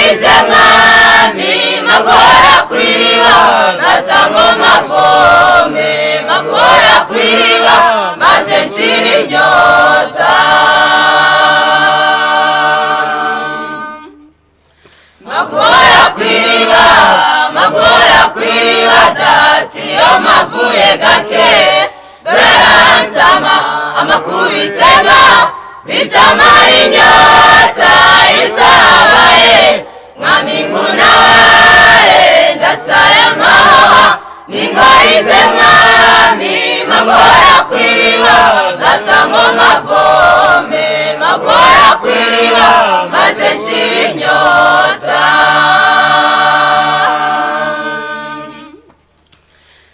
ngwahize mwami magora kwiriba gatango mavome magora kwiriba maze nshira inyota magora kwiriba dati yo mavuye gake daransama amakubitega bitamara inyota itabaye mwami ngunaware ndasaya nkaha ningwahize mwami magora kwiriba gatango mavome magora kwiriba maze nshira inyota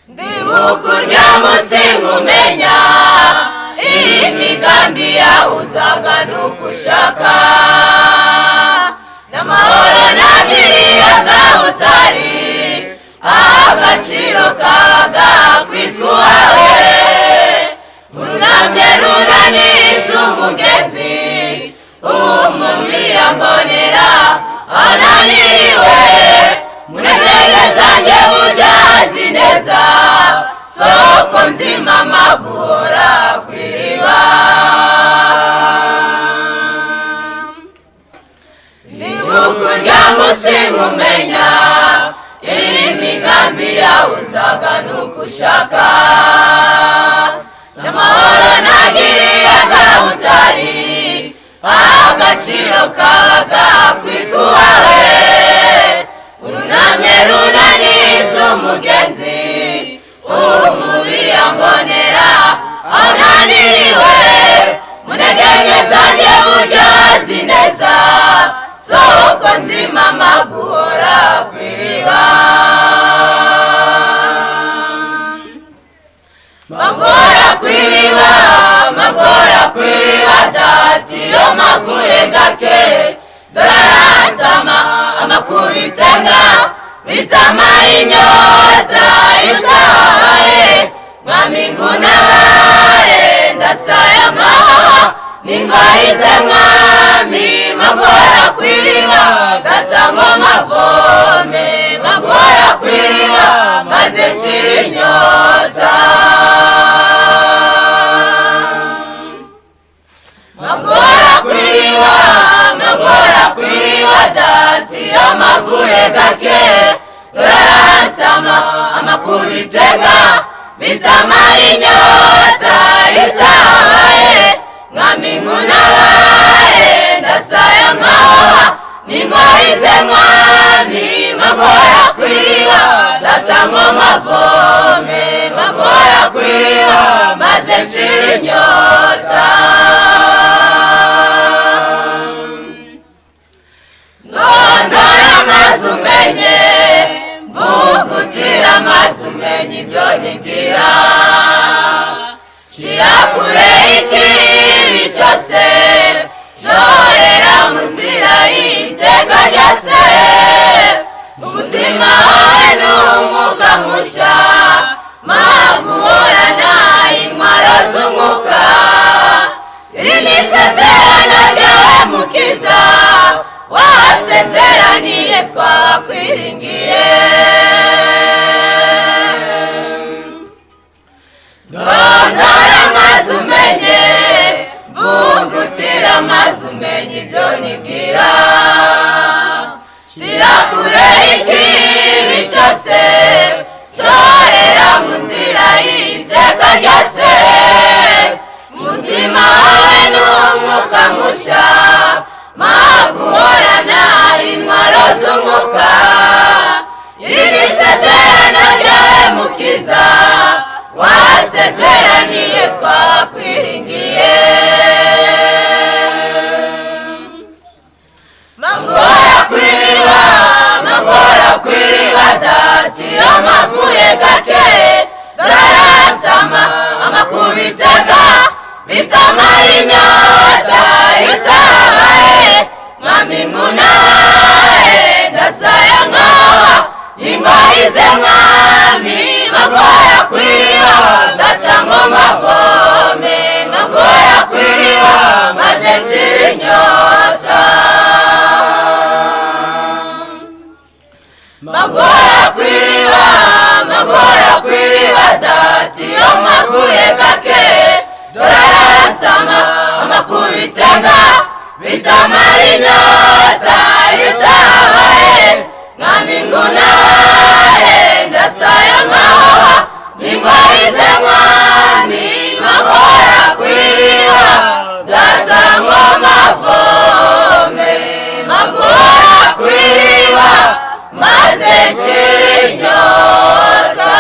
ndibukurya munsi nkumenya imigambi yawe usanga nukushaka n'amahoro nagiriraga utari agaciro kabaga kwitwa uwawe urunamye runaniza umugenzi umubi yambonera ananiriwe munezeze zanjye buryazi neza soko nzima magura kwiriba ndibukurya munsi nkumenya imigambi yawe usaga nukushaka n'amahoro nagiriraga utari agaciro kabaga kwitwa uwawe urunamye runaniza umugenzi umubi yambonera ananiriwe munegenge zanjye buryazi neza soko nzima maguhora kwiriba magora kwiriba dati yo mavuye gake daransama amakubitega bitamara inyota itahaye mwami ngunaware ndasaya nkaha ningwahize mwami magora kwiriba gatango mavome magora kwiriba maze nshira inyota magora kwiriba dati yo mavuye gake daransama amakubitega bitamara inyota itahaye mwami ngunaware ndasaya nkaha ningwahize mwami magora kwiriba gatango mavome magora kwiriba maze nshira inyota ndondora amazi umenye mvugutira amazi umenye ibyo nibwira shira kure ikibi cyose jorera mu nzira y'iteka ryose umutima wawe n'umwuka mushya maguhorana intwaro z'umwuka iri ni isezerano ryawe mukiza wasezeraniye twakwiringiye ndondora amazi umenye mvugutira amazi umenye ibyo nibwira shira kure ikibi cyose torera mu nzira y'iteka ryose umutima wawe n'umwuka mushya maguhorana intwaro z'umwuka iri ni isezerano ryawe mukiza wasezeraniye twakwiringiye magora kwiriba dati yo mavuye gake daransama amakubitega bitamara inyota itabaye mwami ngunaware ndasaya nkaha ningwahize mwami magora kwiriba gatango mavome magora kwiriba maze nshira inyota Darasama amakubitega bitamara inyota itabaye nkaminguna ndasaya nkawa ningwarize mwami magora kwiriwa gatangwa mavome magora kwiriwa maze chirinyota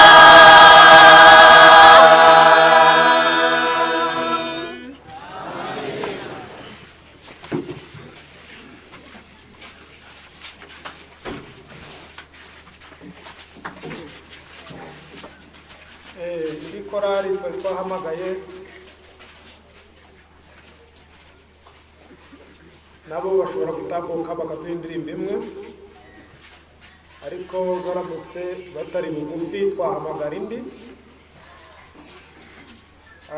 korali twahamagaye nabo bashobora gutambuka bakaduha indirimbo imwe ariko baramutse batari bugufi twahamagara indi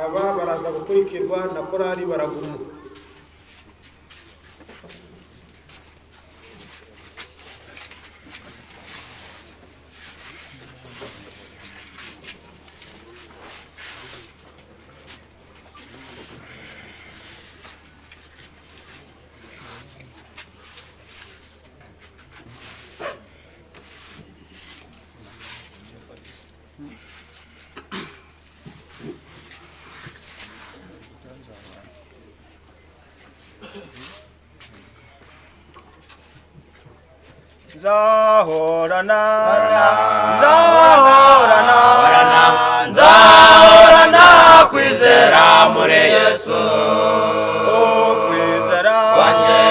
aba baraza gukurikirwa na korali baraguma Zahorana kwizera muri Yesu kwizera kwanje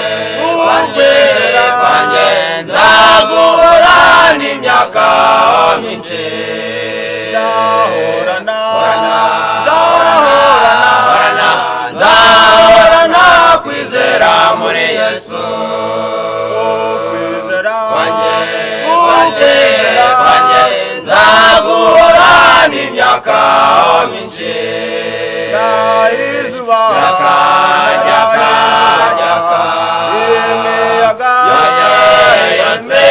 nzagura n'imyaka myinshi Zahorana kwizera muri Yesu nzagura n'imyaka myinshi izuba ryaka imiyaga yose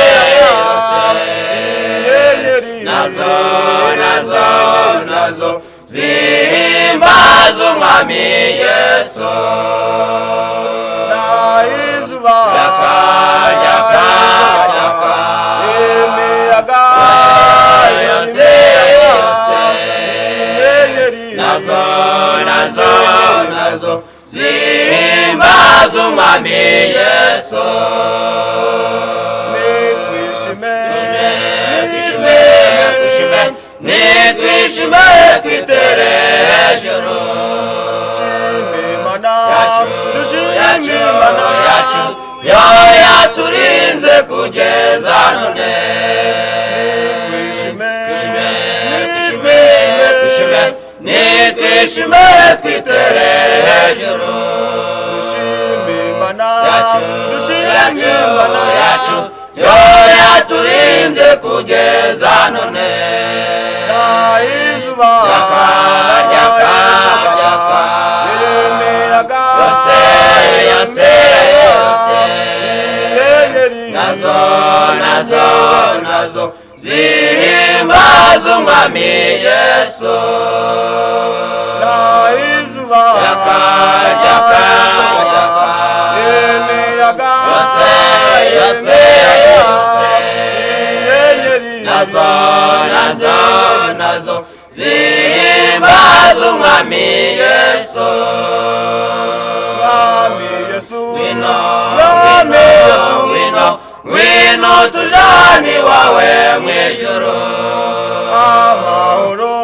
nazo zihimbaza umwami Yesu izuba ryaka imiyaga yose nazo zihimbaza umwami Yesu nitwishime twitere hejuru yacu yo yaturinze kugeza none nitwishime twitere hejuru yacu yo yaturinze kugeza none izuba ryaka imiyaga yose nazo zihimbaza umwami Yesu izuba ryaka imiyaga yose nazo zihimbaza umwami Yesu wino tujani wawe mwijuru amahoro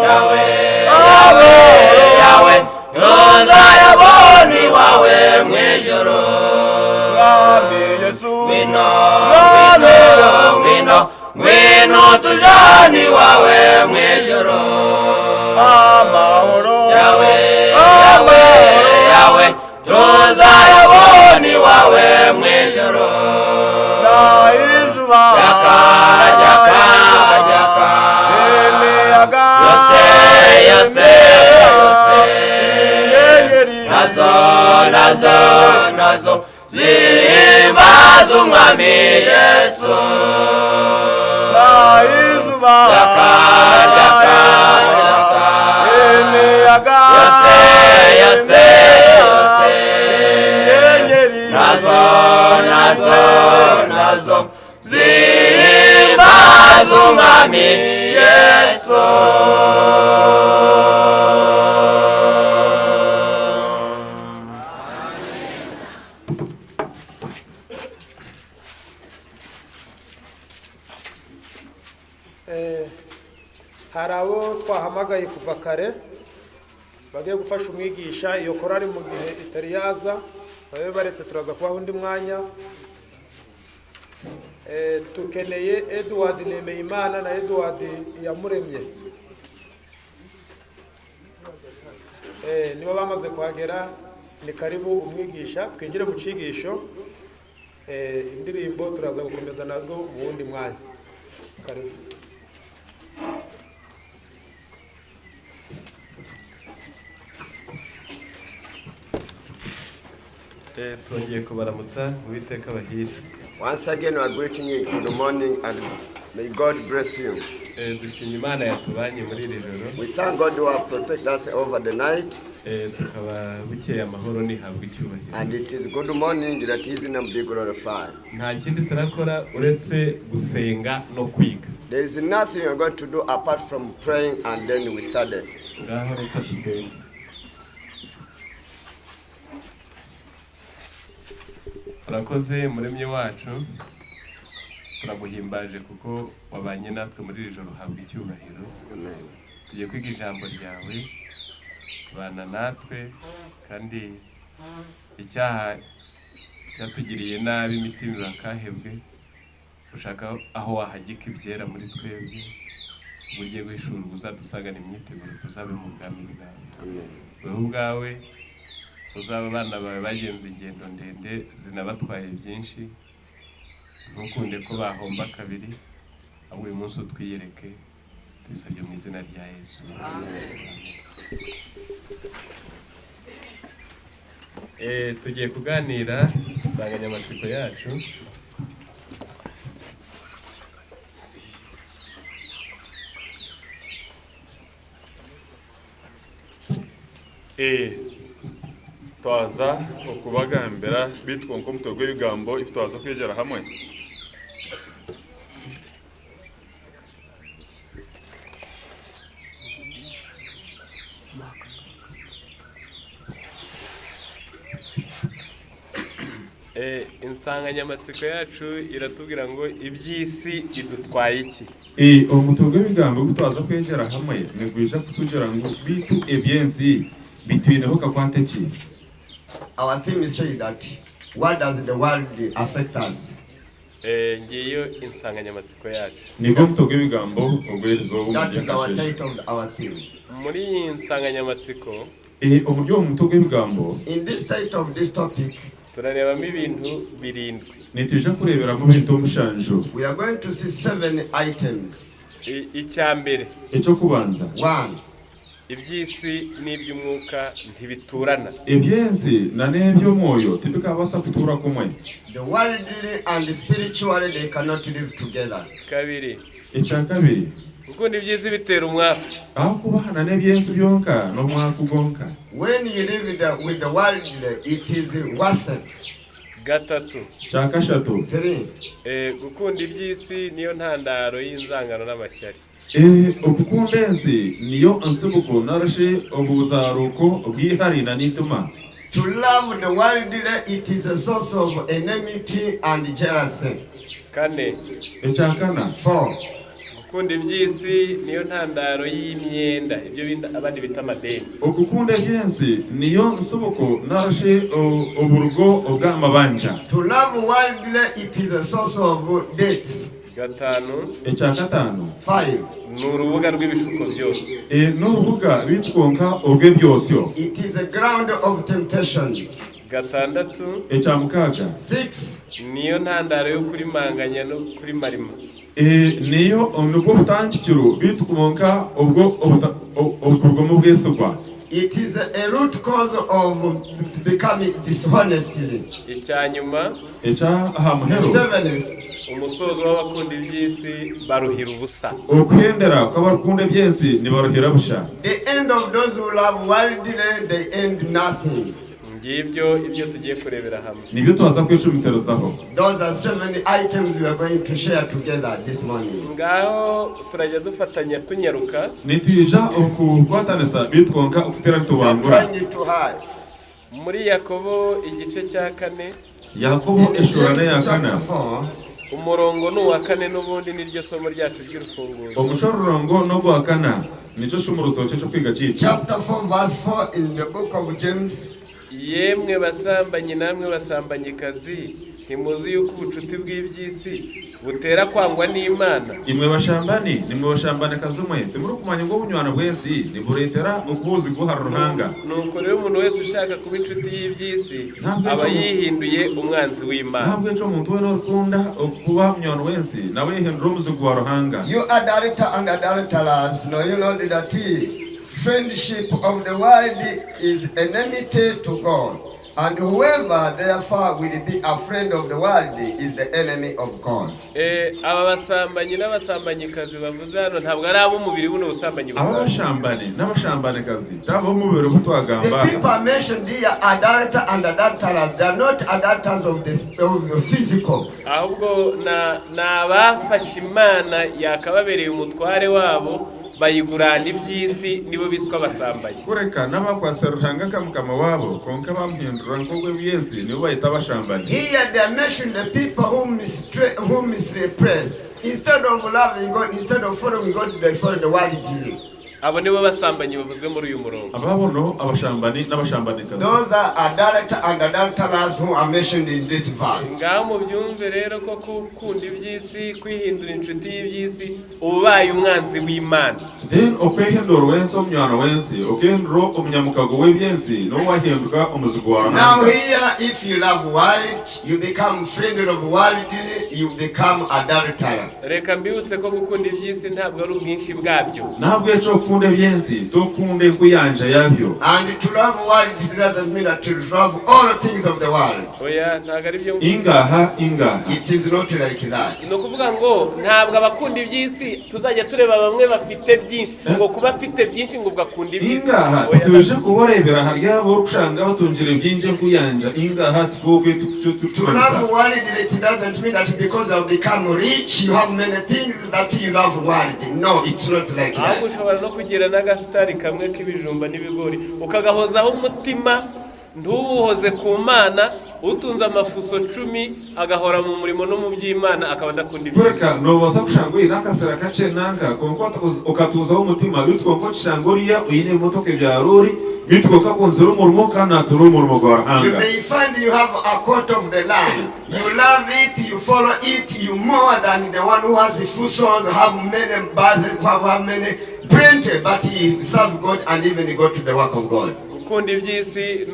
yawe tuzayabona wawe mwijuru wino tujani wawe mwijuru amahoro yawe tuzayabona wawe mwijuru izuba ryaka imiyaga yose nazo zihimbaza umwami Yesu izuba ryaka imiyaga yose z'umwami Yesu. hari abo twahamagaye kuva kare bagiye gufasha umwigisha iyo korari mu gihe itari yaza babe baretse turaza kubaho undi mwanya. Tukeneye Edward Nemeyimana na Edward Iyamuremye, niba bamaze kuhagera ni karibu umwigisha twinjire mu cigisho. Indirimbo turaza gukomeza nazo mu wundi mwanya. Karibu. Twongeye kubaramutsa Uwiteka bahise. Once again we are greeting you. Good morning and may God bless you. Dushimye Imana yatubanye muri iri joro. We thank God who has protected us over the night. Tukaba bukeye amahoro nihabwa icyubahiro. And it is good morning that his name be glorified. Nta kindi turakora uretse gusenga no kwiga. There is nothing you are going to do apart from praying and then we study. Ngaho reka dusenge. Turakoze muremye wacu, turaguhimbaje kuko wabanye natwe muri iri joro, habwa icyubahiro. Amen. Tugiye kwiga ijambo ryawe, bana natwe, kandi icyaha cyatugiriye nabi imitima bakahebwe, ushaka aho wahagika ibyera muri twebwe, ugiye guhishura uzadusagana imyiteguro tuzabe mu bwami bwawe. Wewe ubwawe uzaba abana bawe bagenze ingendo ndende zinabatwaye byinshi, ntukunde ko bahomba kabiri, ahubwo uyu munsi utwiyereke, tubisabye mu izina rya Yesu. Tugiye kuganira insanganyamatsiko yacu. Twaza okubagambira bitwa nkomutwe gw'ebigambo ifu twaza kwegera hamwe. Insanganyamatsiko yacu iratubwira ngo iby'isi idutwaye iki. Omutwe gw'ebigambo ifu twaza kwegera hamwe nigwija kutugira ngo bitu ebyensi bitwineho kakwate ki. Our theme is saying that what does the world affect us? Ngiyo insanganyamatsiko yacu. Niko mutwe gw'ebigambo ogwerezo mu That is our title of our theme. Muri iyi nsanganyamatsiko uburyo umutwe gw'ebigambo, in this title of this topic, turarebamo ibintu birindwi. nituje kureberamo ibintu umushanjo. we are going to see 7 items. Icyambere, Icyo kubanza, 1. iby'isi n'iby'umwuka ntibiturana. ebyensi na nebyo mwoyo tibikabasa kutura kumwe. The worldly and the spiritual, they cannot live together. Kabiri, Icya kabiri, gukunda iby'isi bitera umwaka. aho kubahana n'ebyensi byonka no mwaka ugonka. When you live with the world, it is worth it. Gatatu, Cya kashatu, 3. gukunda iby'isi niyo ntandaro y'inzangano n'amashyari. okukunda ensi niyo nsibuko narashe obuzaruko bwihari nituma. To love the world, it is a source of enmity and jealousy. Kane, Icya kana, 4. gukunda iby'isi niyo ntandaro y'imyenda, ibyo abandi bita amadeni. okukunda ebyensi niyo nsibuko narashe oburugo obw'amabanja. To love world, it is a source of debt. Gatanu, Icya gatanu, 5. ni urubuga rw'ibishuko byose. n'urubuga bitwonka orw'ebyosyo. It is a ground of temptations. Gatandatu, Icya mukaaga, 6. niyo ntandaro yo kurimanganya no kurimarima. niyo nibwo butangikiro bitwonka obukorwa mu bwesugwa. It is a root cause of becoming dishonestly. Icyanyuma, Icya ahamuhero, 7. umusozo w'abakunda iby'isi baruhira ubusa. okwendera kw'abakunda ebyensi nibaruhira busha. The end of those who love worldly, they end nothing. ngibyo ibyo tugiye kurebera hamwe. Nibyo tubaza kwicumiterozaho. Those are 7 items we are going to share together this morning. Ngaho turajya dufatanya tunyaruka. Nitija okukwatanisa bitwonka ukutera tubangura. Muri Yakobo igice cya 4. Yakobo eshorane ya 4. Umurongo no wa 4 n'ubundi niryo somo ryacu ry'urufunguzo. Umushororongo no wa 4 nico shumuruto cyo kwiga cyica. Chapter 4 verse 4 in the book of James. Yemwe basambanye namwe basambanyikazi ntimuzi yuko ubucuti bw'ibyisi butera kwangwa n'Imana. Imwe bashambani nimwe bashambane kazumwe timuri kumanya ngo bunywana bwesi niburetera ukubuzi guhara ruhanga. Nuko rero umuntu wese ushaka kuba inshuti y'ibyisi aba yihinduye umwanzi w'Imana. Ntabwo ejo umuntu we n'urukunda kuba mnywana wese nawe yihindura umuzi guhara ruhanga. You adulterer and adulterers, know you know that friendship of the world is enmity to God. And whoever therefore will be a friend of the world is the enemy of God. Aba basambanyi n'abasambanyikazi bavuze hano ntabwo ari abo mubiri buno busambanyi busa. Abashambane n'abashambanyikazi tabo mubiri butwagamba. The people mentioned here adulterer and adulterers, they are not adulterers of the physical. Ahubwo na bafashe Imana yakababereye umutware wabo bayigurana ibyisi nibo biswa basambanyi. Kureka n'abakwaserutanga kamukama wabo konka bamhindura nkogwe byesi nibo bayita bashambani. Here they mention the people who misrepress. Instead of loving God, instead of following God, they follow the world. Abo nibo basambanyi bavuzwe muri uyu murongo. Ababono abashambani n'abashambanikazi. Those are adulterers and adulterers who are mentioned in this verse. Ngaho mu byumve rero ko gukunda ibyisi kwihindura inshuti y'ibyisi ubaye umwanzi w'Imana. Then okwehindura wense omnyana wense okendro omnyamukago w'ebyensi no wahinduka umuzigo wa Imana. Now here if you love world, you become friend of world, you become adulterer. Reka mbibutse ko gukunda ibyisi ntabwo ari ubwinshi bwabyo. Ntabwo ejo kunde byensi tokunde kuyanja yabyo. And to love world doesn't mean that you love all things of the world. Oya ntabwo ari byo. Ingaha. It is not like that. No kuvuga ngo ntabwo abakunda ibyisi tuzajya tureba bamwe bafite byinshi ngo kuba afite byinshi ngo ugakunda ibyisi. Ingaha tuje kuborebera harya bo ushanga batunjire byinje kuyanja ingaha twogwe to love world it doesn't mean that because you become rich you have many things that you love world. No, it's not like that. Ushobora no kugira n'agasitari kamwe k'ibijumba n'ibigori ukagahozaho umutima ntubuhoze ku Mana utunze amafuso 10 agahora mu murimo no mu by'Imana akaba adakunda ibyo. Kureka no bosa kushango irakasera kace nanga konko ukatuzaho umutima bitwo ko cishangoriya uyine motoke bya rori bitwo kakunzira umurimo kana turu umurimo gwa hanga. You may find you have a coat of the land, you love it, you follow it, you more than the one who has the fusos, have many battles, have many printed, but he serves God and even go to the work of God. Ukunda ibyisi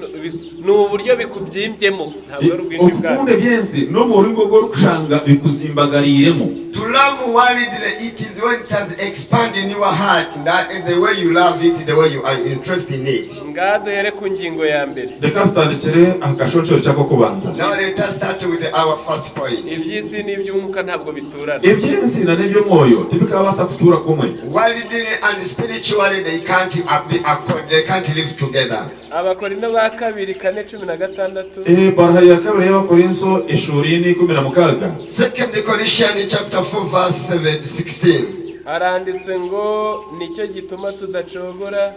n'uburyo bikubyimbyemo ntabwo ari ubwinshi bwa. Ukunda byensi no mu ringo go kushanga bikuzimbagariremo. To love worldly it is when it has expanded in your heart, that is the way you love it, the way you are interested in it. Ngaduhere ku ngingo ya mbere. Reka tutandikire akashocyo cyako kubanza. Now let us start with our first point. Ibyisi n'iby'umwuka ntabwo biturana. Ibyensi na nebyo moyo tibika basa kutura kumwe. Worldly and spiritually they can't live together. Abakorinto ba 2:4-16. Barha ya kabiri y'Abakorinto 2:16. 2 Corinthians chapter 4 verse 16. Aranditse ngo nicyo gituma tudacogora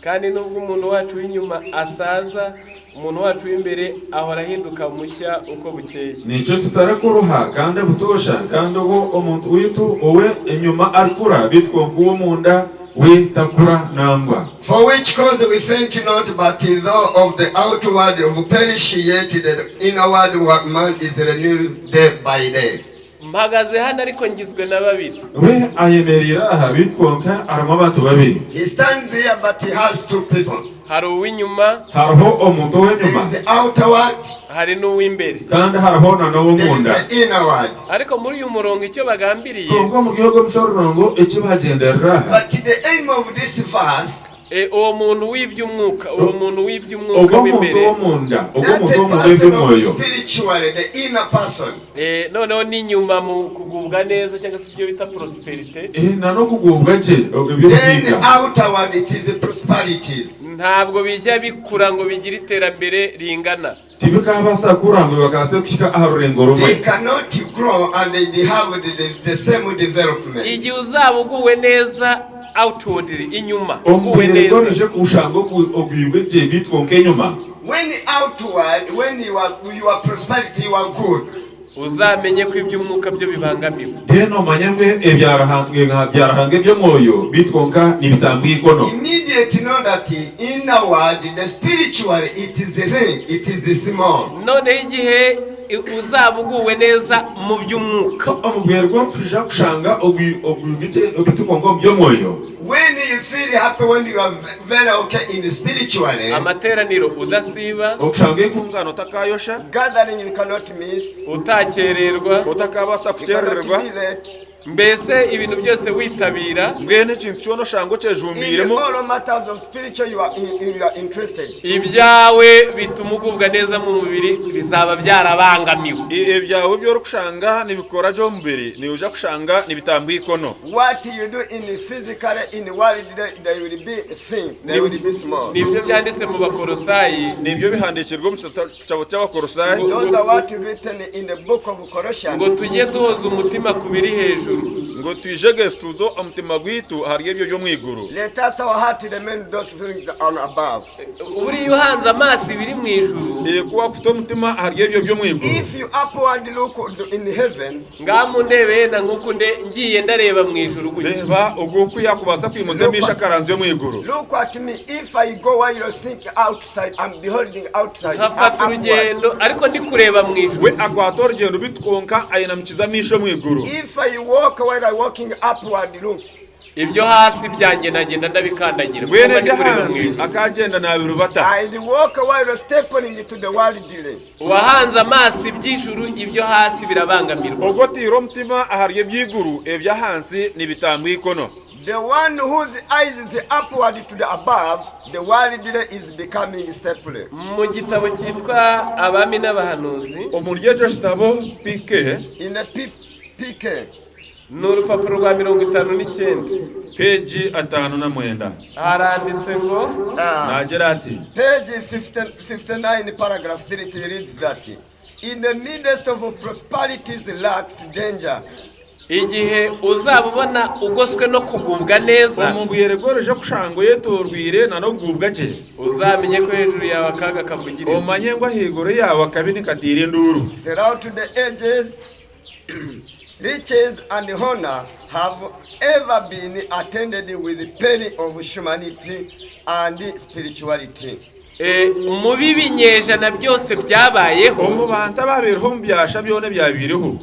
kandi nubwo umuntu wacu w'inyuma asaza umuntu wacu w'imbere ahora ahinduka mushya uko bukeye. Nicyo tutarakuruha kandi butosha kandi uwo umuntu witu owe inyuma arikura bitwo kuwo munda we takura nangwa. For which cause we faint not, but though of the outward of perish, yet the inward man is renewed day by day. Mpagaze hano ariko ngizwe na babiri. We ayemerera aha bitwonka arimo abantu babiri. He stands here but he has two people. Hari uw'inyuma, hariho umuntu w'inyuma, there is the outward, hari n'uw'imbere, kandi hariho na n'uw'umunda. There is the inward. Ariko muri uyu murongo icyo bagambiriye, kuko mu gihugu cy'urongo icyo bagenderera. But the aim of this verse, uwo muntu w'iby'umwuka, uwo muntu w'iby'umwuka w'imbere, uwo muntu w'iby'umwoyo, spiritually the inner person. Noneho n'inyuma mu kugubwa neza cyangwa se ibyo bita prosperity. Na no kugubwa cye Then outward it is the prosperity. ntabwo bijya bikura ngo bigire iterambere ringana. Tibikabasa kuranga bakase kushika aharurengo rumwe. They cannot grow and they have the same development. Igihe uzabuguwe neza outwardly inyuma uguwe neza. Omugerije kushango ogwibwe je bitwonke nyuma. When outward, when you are prosperity, you are good. Uzamenye ko iby'umwuka byo bibangamiwe. Deno manyangwe byarahange byo moyo bitwonka nibitambwikono. Immediately know that in the world, the spiritual, it is the thing, it is the small. None igihe uzabuguwe neza mu by'umwuka. Omubwerwa kuja kushanga ogwibite obitukongo byo moyo. When you feel happy, when you are very okay in the spiritual, amateraniro udasiba, okushange kungano takayosha, gathering you cannot miss, utakererwa, utakabasa kucererwa, mbese ibintu byose witabira, mbwene ikintu cyono shango cejumbiremo. in all matters of spiritual you are interested. Ibyawe bituma ugubwa neza mu mubiri bizaba byarabangamiwe. Ibyawe byo kushanga nibikora jo mubiri ni uja kushanga nibitambwikono. What you do in the physical, in the world, they will be thin, they will be small. Nibyo byanditse mu Bakolosayi, nibyo bihandikirwa mu cyabo cy'Abakolosayi. Those are what written in the book of Colossians. ngo tujye duhoza umutima ku biri hejuru, ngo twijege tuzo umutima gwitu hariye byo mwiguru. Let us our heart remain those things on above. uri yuhanze amaso ibiri mu ijuru, kuba kufite umutima hariye byo mwiguru. If you upward look in heaven, ngamundebe na nkukunde ngiye ndareba mu ijuru gutya, reba uguku yakubasa kwimuzemisha karanzo mwiguru. Look at me, if I go while you think outside, I'm beholding outside. nkafata urugendo ariko ndi kureba mu ijuru. We akwatora urugendo bitwonka ayinamikizamisho mwiguru. If I walk while I walking upward, look. ibyo hasi byanjye nagenda ndabikandagira, wene byahanze akagenda nabirubata. I walk while stepping into the worldly. wahanze amaso iby'ijuru, ibyo hasi birabangamirwa. ubwo tiro mutima ahariye byiguru ebyahansi nibitambwikono. The one whose eyes is upward to the above, the worldly is becoming stable. mu gitabo cyitwa Abami n'Abahanuzi, umurye cyo kitabo pike In the PK, ni urupapuro rwa 59 peji 59 haranditse ngo nagira ati page 59, paragraph 3, it reads that in the midst of prosperity lacks danger. igihe uzabubona ugoswe no kugubwa neza, umuntu yeregoreje kushango yetorwire na no gubwa cye, uzamenye ko hejuru yawe akaga kavugiriza. umanye ngo higoro yawe akabini katire nduru. Throughout the ages, riches and honor have ever been attended with the peril of humanity and spirituality. mu bibinyejana byose byabayeho, mu bantu babereho mu byasha byone byabireho,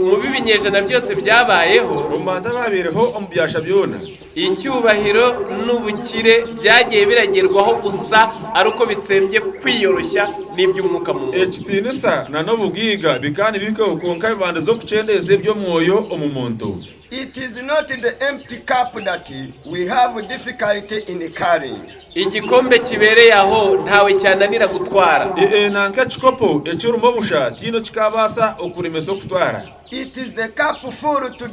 mu bibinyejana byose byabayeho, mu bantu babereho mu byasha byona, icyubahiro n'ubukire byagiye biragerwaho gusa ari uko bitsembye kwiyoroshya n'iby'umwuka mu muntu. ekitinisa na no bugiga bikani biko konka bibande zo kucendeze byo mwoyo omumuntu. It is not the empty cup that we have difficulty in carrying. igikombe kibereye aho ntawe cyananira gutwara. nanka chikopo ecyurumo busha tino kikabasa okuremeso kutwara. It is the cup full to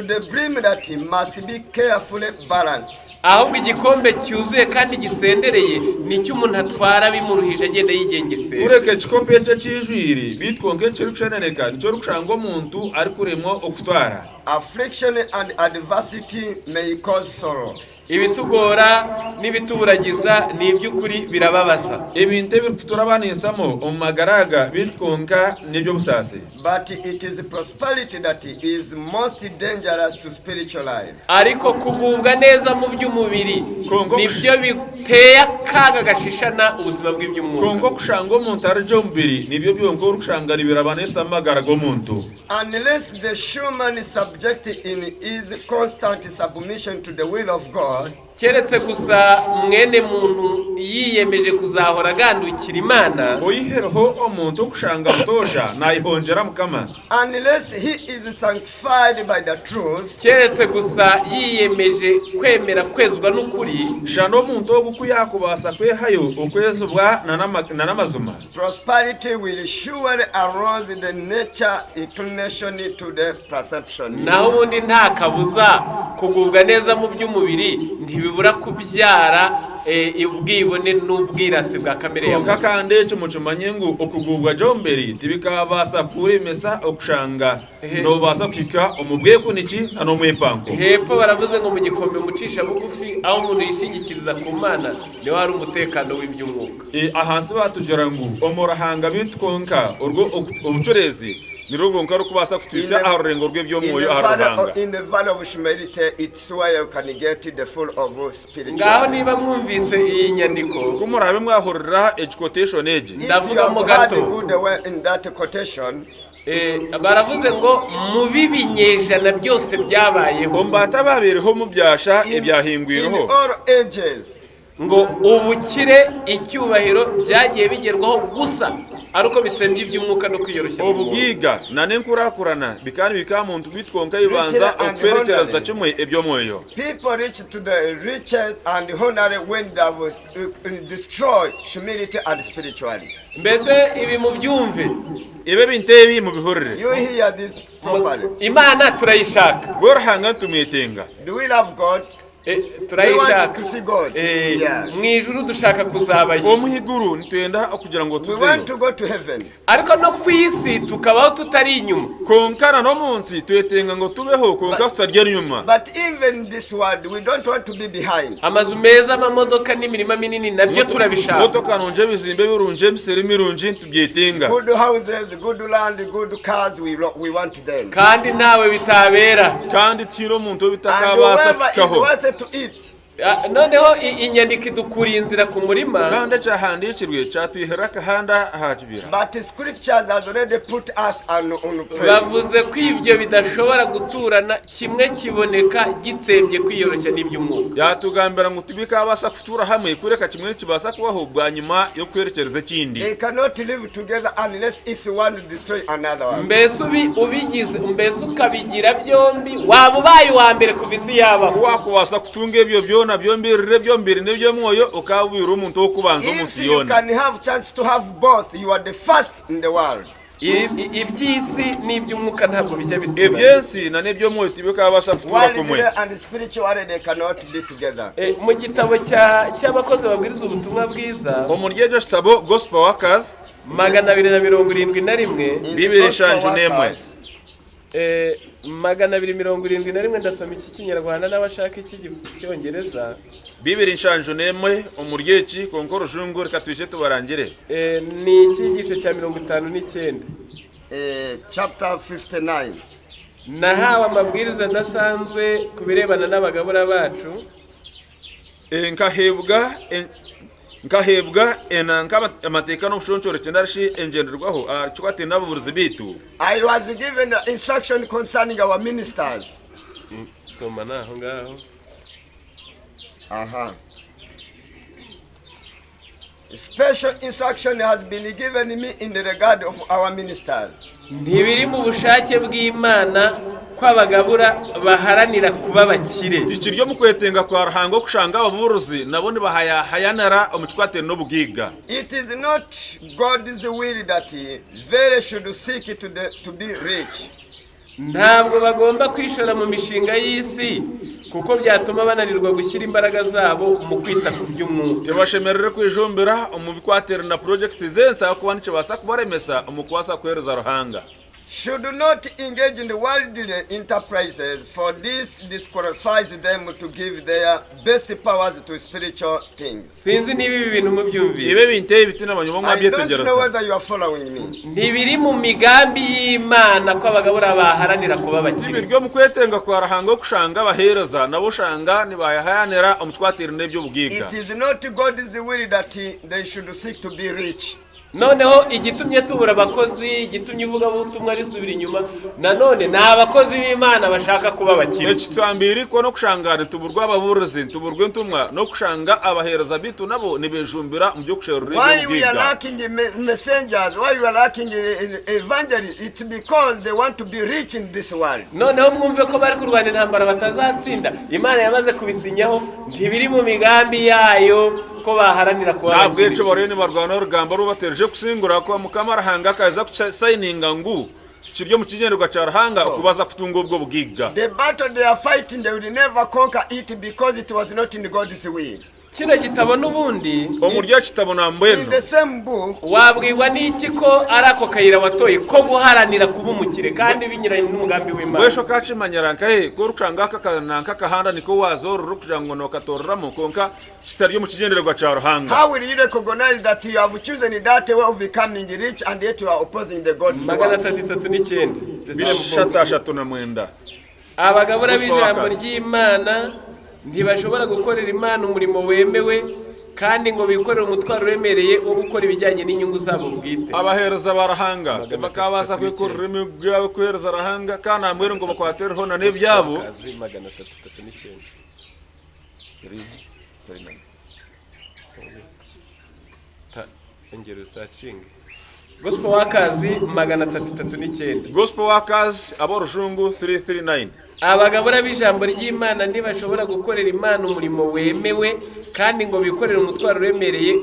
the brim that must be carefully balanced. ahubwo igikombe cyuzuye kandi gisendereye nicyo umuntu atwara bimuruhije agenda yigengesera. ureke chikopo ecyo cyijwiri bitwonke cyo ruceneneka nicyo rushanga umuntu ari kuremwa okutwara. Affliction and adversity may cause sorrow. ibitugora n'ibituburagiza ni iby'ukuri birababaza. ebintu ebiturabanisamo omu magaraga bitwonka nibyo busase. But it is prosperity that is most dangerous to spiritual life. ariko kugubwa neza mu by'umubiri nibyo biteye akaga gashishana ubuzima bw'iby'umwuka. kongo kushanga umuntu arjo mubiri nibyo byongo rushanga birabanesa amagara g'omuntu. Unless the human subject in his constant submission to the will of God, keretse gusa mwene muntu yiyemeje kuzahora agandukira Imana, oyihereho omuntu kushanga mutosha nayihonjera mukama. unless he is sanctified by the truth, keretse gusa yiyemeje kwemera kwezwa n'ukuri, shano omuntu oguku yakubasa kwehayo okwezubwa na namazuma. prosperity will surely arouse the nature inclination to the perception. naho ubundi nta kabuza kugubwa neza mu by'umubiri ntibibura kubyara ubwibone n'ubwirasi bwa kamere ya muntu kandi cyo mucumanye ngo okugubwa jomberi tibikabasa kurimesa okushanga no basa kwika umubwiye kuniki no mwepango hepfo baravuze ngo mu gikombe mucisha bugufi aho umuntu yishingikiriza ku Mana ni wari umutekano w'iby'umwuka ahansi batugera ngo omorahanga bitkonka urwo ubucurezi nirugonka rukubasa kutwisha arurengo rw'ibyomoyo arubanga in the valley of humility it's where you can get the full of spiritual ngaho niba mwumvise iyi nyandiko kumurabe mwahurira quotation age ndavuga mu gato in that quotation baravuze ngo mu bibinyejana byose byabayeho mbata babereho mu byasha ibyahingwireho in all ages ngo ubukire icyubahiro byagiye bigerwaho gusa aruko bitsembye iby'umwuka no kwiyoroshya ubugigya nane nkurakurana bikani bikamuntu bitwonka ibanza okwerekereza kimwe ebyo moyo people reach to the riches and honor when they was destroy humility and spirituality mbese ibi mu byumve ibe bintebi mu bihorere you hear this properly Imana turayishaka gorhanga tumetenga do we love God turayishaka mu ijuru dushaka kuzabayo omuhiguru nitwenda kugira ngo tuzeyo we want to go to heaven ariko no kwisi tukabaho tutari inyuma konkana no munsi twetenga ngo tubeho konka tutarya inyuma but even this world we don't want to be behind amazu meza amamodoka n'imirima minini nabyo turabishaka motoka nonje bizimbe birunje miseri mirunje tubyetenga good houses good land good cars we want them kandi ntawe bitabera kandi tiro muntu bitakabasa kikaho to eat noneho inyandiko idukuriye inzira ku murima kandi cyahandikirwe cyatwihera kahanda hakibira but scriptures has already put us on prayer bavuze ko ibyo bidashobora guturana kimwe kiboneka gitsembye kwiyoroshya n'iby'umwuka yatugambira ngo tubikabasa kutura hamwe kureka kimwe kibasa kubaho bwa nyuma yo kwerekereza kindi they cannot live together unless if you want to destroy another one mbese mbese ukabigira byombi waba ubaye wa mbere ku bisi yabaho wakubasa kutunga ibyo byo na byombirire byombiri n'ibyo mwoyo ukabwira umuntu wo kubanza umusiyoni you can have chance to have both you are the first in the world iby'isi n'iby'umwuka ntabwo bijya biturana iby'isi na n'ibyo mwoyo tibikabasha kutura kumwe and spirituality they cannot be together mu gitabo cy'abakozi babwiriza ubutumwa bwiza umuryejo stabo gospel workers 271 bibiri shanje nemwe 271 ndasoma iki kinyarwanda n'abashaka iki cyongereza bibiri nshanjo nemwe umuryeki konkoro jungu reka twishe tubarangire ni ikigisho cya 59 chapter 59 nahawe amabwiriza adasanzwe ku birebana n'abagabura bacu nkahebwa enanka amateka no bushonshoro cyendarashi engenderwaho cyukwate n'ababuruzi bitu I was given instruction concerning our ministers soma naho ngaho special instruction has been given me in the regard of our ministers ntibiri mu bushake bw'Imana kwabagabura baharanira kuba bakire ikiryo mu kwetenga kwa ruhango kushanga ababuruzi nabone bahayanara umucwate no bugiga it is not God's will that they should seek to be rich ntabwo bagomba kwishora mu mishinga y'isi kuko byatuma bananirwa gushyira imbaraga zabo mu kwita ku by'umwuka tebashemerere kwijombera umubikwatera na project zensa kubanice basa kubaremesa umukwasa kwereza ruhanga should not engage in the worldly enterprises, for this disqualifies them to give their best powers to spiritual things. Sinzi niba ibi bintu mubyumvise. Ibe binteye bitina banyu mwabyetegereza. I don't know whether you are following me. Ntibiri mu migambi y'Imana ko abagabura baharanira kuba bakire. Ibiryo mu kwetenga kwa rahango kushanga bahereza nabo shanga nibayahayanira umutwatira n'ibyo bugiga. It is not God's will that they should seek to be rich. Noneho igitumye tubura abakozi igitumye uvuga butumwa risubira inyuma nanone na abakozi b'Imana bashaka kuba bakire. Ekitwambiri ko no kushangana tuburwa ababuruzi tuburwe ntumwa no kushanga abahereza bitu nabo nibejumbira mu byo kusherura ibyo Why we are lacking messengers, why we are lacking evangelists, it's because they want to be rich in this world. Noneho mwumve ko bari kurwana intambara batazatsinda. Imana yamaze kubisinyaho ntibiri mu migambi yayo ko baharanira kuba bakire. Nabwo eco barene barwana urugamba rubatereje kusingura ko mukamara hanga kaza signinga ngu tukiryo mu kigenderwa cya Ruhanga okubaza kutunga ubwo bugigga. The battle they are fighting, they will never conquer it because it was not in God's will. Kino gitabo n'ubundi omuryo kitabo nambweno In the same book, wabwirwa n'iki ko arako kayira watoye ko guharanira kuba umukire kandi binyiranye n'umugambi w'Imana. wesho kachimanyara nkaye ko rucanga kakananka kahanda niko wazoro kugira ngo nokatorramo konka kitaryo mu kigenderwa cya Ruhanga. how will you recognize that you have chosen that way of becoming rich and yet you are opposing the God's will? 339 abagabura b'ijambo ry'Imana ntibashobora gukorera Imana umurimo wemewe kandi ngo bikorere umutwaro uremereye wo gukora ibijyanye n'inyungu zabo bwite. abahereza barahanga bakabasa kwikorera imigabo kwereza Ruhanga kana mwere ngo bakwatereho na nebyabo 339 Gospel Workers 339 Gospel Workers aborujungu 339 abagabura b'ijambo ry'Imana ntibashobora gukorera Imana umurimo wemewe kandi ngo bikorere umutwaro uremereye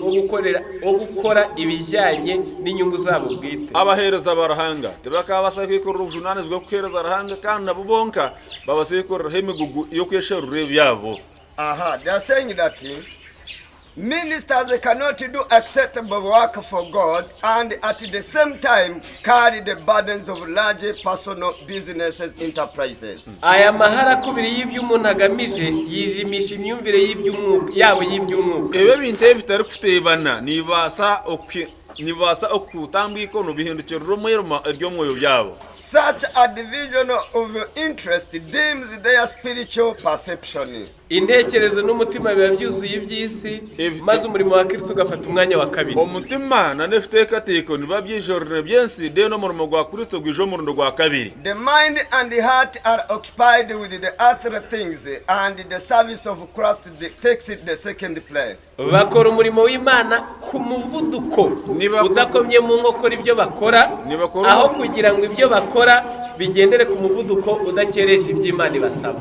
wo gukora ibijyanye n'inyungu zabo bwite. abahereza barahanga bakabasa kwikorera ubujunane bwo kwereza Ruhanga kandi nabo bonka babasikorera imigugu yo kwesherura ibyabo. They are saying that ministers cannot do acceptable work for God and at the same time carry the burdens of large personal businesses enterprises. Aya mahara kubiri y'iby'umuntu agamije yijimisha imyumvire y'iby'umwuka yabo y'iby'umwuka. Ebe binte bitari kutebana nibasa okutambiko no bihindukira rumwe ryo mwoyo byabo. Such a division of interest dims their spiritual perception. Intekerezo n'umutima biba byuzuye iby'isi maze umurimo wa Kristo ugafata umwanya wa kabiri. Umutima na nefiteka teko niba byijorne byensi de no murimo gwa Kristo gwijo murundo gwa kabiri. The mind and the heart are occupied with the earthly things and the service of Christ takes it the second place. Bakora umurimo w'Imana ku muvuduko udakomye mu nkokora ibyo bakora aho kugira ngo ibyo bakora bigendere ku muvuduko udakereje iby'Imana ibasaba.